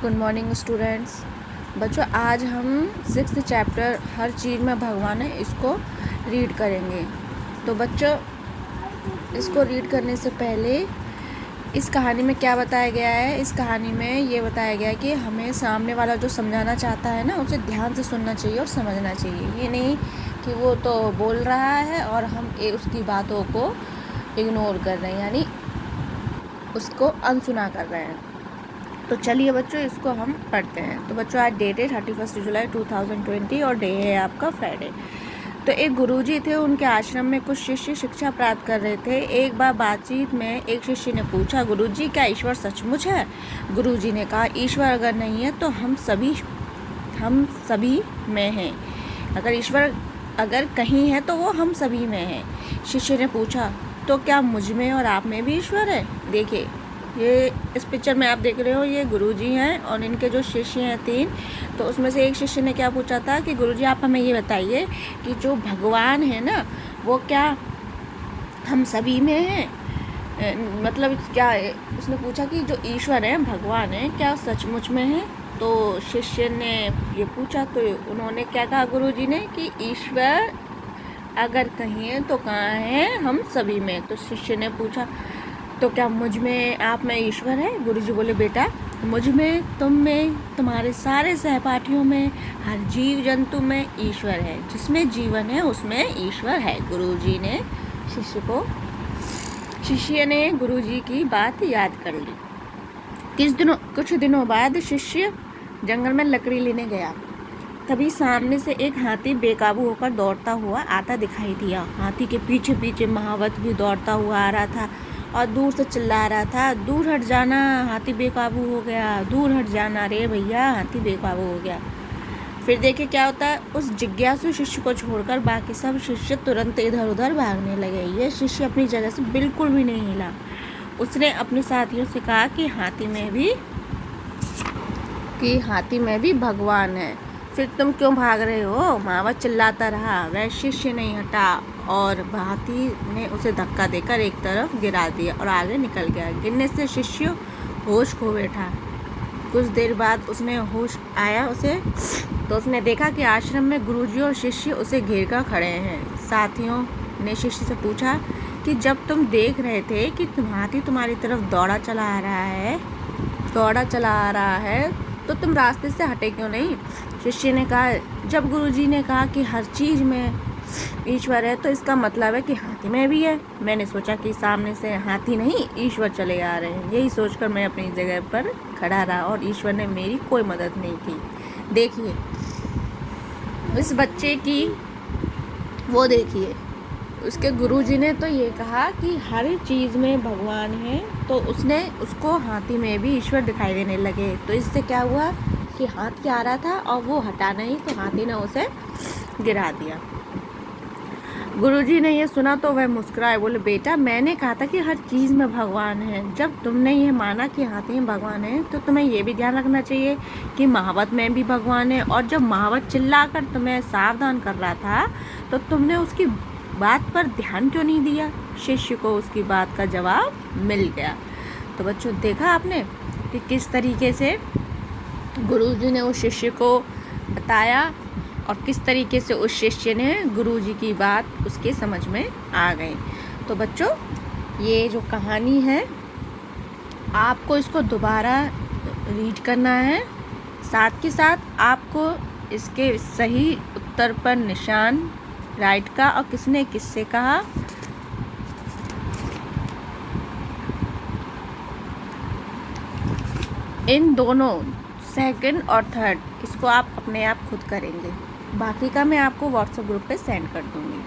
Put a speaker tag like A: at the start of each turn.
A: Good morning students. बच्चों, आज हम 6th चैप्टर हर चीज़ में भगवान है इसको रीड करेंगे। तो बच्चों, इसको रीड करने से पहले इस कहानी में क्या बताया गया है? इस कहानी में ये बताया गया है कि हमें सामने वाला जो समझाना चाहता है ना, उसे ध्यान से सुनना चाहिए और समझना चाहिए। ये नहीं कि वो तो बोल रहा है और हम उसकी बातों को इग्नोर कर रहे हैं, यानी उसको अनसुना कर रहे हैं। तो चलिए बच्चों, इसको हम पढ़ते हैं। तो बच्चों, आज डेट है 31 जुलाई 2020 और डे है आपका फ्राइडे। तो एक गुरुजी थे, उनके आश्रम में कुछ शिष्य शिक्षा प्राप्त कर रहे थे। एक बार बातचीत में एक शिष्य ने पूछा, गुरुजी क्या ईश्वर सचमुच है? गुरुजी ने कहा, ईश्वर अगर नहीं है तो हम सभी में हैं। अगर ईश्वर अगर कहीं है तो वो हम सभी में है। शिष्य ने पूछा, तो क्या मुझ में और आप में भी ईश्वर है? देखिए, ये इस पिक्चर में आप देख रहे हो, ये गुरुजी हैं और इनके जो शिष्य हैं 3। तो उसमें से एक शिष्य ने क्या पूछा था कि गुरुजी आप हमें ये बताइए कि जो भगवान है ना, वो क्या हम सभी में है? मतलब क्या उसने पूछा कि जो ईश्वर है, भगवान है, क्या सचमुच में है? तो शिष्य ने ये पूछा तो उन्होंने क्या कहा गुरुजी ने कि ईश्वर अगर कहीं है तो कहाँ है? हम सभी में। तो शिष्य ने पूछा, तो क्या मुझ में आप में ईश्वर है? गुरुजी बोले, बेटा मुझ में, तुम में, तुम्हारे सारे सहपाठियों में, हर जीव जंतु में ईश्वर है। जिसमें जीवन है उसमें ईश्वर है। शिष्य ने गुरुजी की बात याद कर ली। कुछ दिनों बाद शिष्य जंगल में लकड़ी लेने गया। तभी सामने से एक हाथी बेकाबू होकर दौड़ता हुआ आता दिखाई दिया। हाथी के पीछे पीछे महावत भी दौड़ता हुआ आ रहा था और दूर से चिल्ला रहा था, दूर हट जाना, हाथी बेकाबू हो गया, दूर हट जाना, रे भैया हाथी बेकाबू हो गया। फिर देखिए क्या होता है, उस जिज्ञासु शिष्य को छोड़कर बाकी सब शिष्य तुरंत इधर उधर भागने लगे। ये शिष्य अपनी जगह से बिल्कुल भी नहीं हिला। उसने अपने साथियों से कहा कि हाथी में भी भगवान है। फिर तुम क्यों भाग रहे हो? महावत चिल्लाता रहा। वह शिष्य नहीं हटा और हाथी ने उसे धक्का देकर एक तरफ गिरा दिया और आगे निकल गया। गिरने से शिष्य होश खो बैठा। कुछ देर बाद उसने होश आया तो उसने देखा कि आश्रम में गुरुजी और शिष्य उसे घेर कर खड़े हैं। साथियों ने शिष्य से पूछा कि जब तुम देख रहे थे कि हाथी तुम्हारी तरफ दौड़ा चला आ रहा है तो तुम रास्ते से हटे क्यों नहीं? शिष्य ने कहा, जब गुरुजी ने कहा कि हर चीज़ में ईश्वर है तो इसका मतलब है कि हाथी में भी है। मैंने सोचा कि सामने से हाथी नहीं ईश्वर चले आ रहे हैं। यही सोचकर मैं अपनी जगह पर खड़ा रहा और ईश्वर ने मेरी कोई मदद नहीं की। देखिए इस बच्चे की, वो देखिए, उसके गुरुजी ने तो ये कहा कि हर चीज़ में भगवान है, तो उसको हाथी में भी ईश्वर दिखाई देने लगे। तो इससे क्या हुआ कि हाथी आ रहा था और वो हटा नहीं, तो हाथी ने उसे गिरा दिया। गुरुजी ने ये सुना तो वह मुस्कुराए, बोले, बेटा मैंने कहा था कि हर चीज़ में भगवान है। जब तुमने ये माना कि हाथी में भगवान है तो तुम्हें ये भी ध्यान रखना चाहिए कि महावत में भी भगवान है। और जब महावत चिल्लाकर तुम्हें सावधान कर रहा था तो तुमने उसकी बात पर ध्यान क्यों नहीं दिया? शिष्य को उसकी बात का जवाब मिल गया। तो बच्चों, देखा आपने कि किस तरीके से गुरुजी ने उस शिष्य को बताया और किस तरीके से उस शिष्य ने गुरुजी की बात उसके समझ में आ गई। तो बच्चों, ये जो कहानी है आपको इसको दोबारा रीड करना है। साथ के साथ आपको इसके सही उत्तर पर निशान राइट का और किसने किससे कहा, इन दोनों सेकंड और थर्ड, इसको आप अपने आप खुद करेंगे। बाकी का मैं आपको व्हाट्सएप ग्रुप पे सेंड कर दूँगी।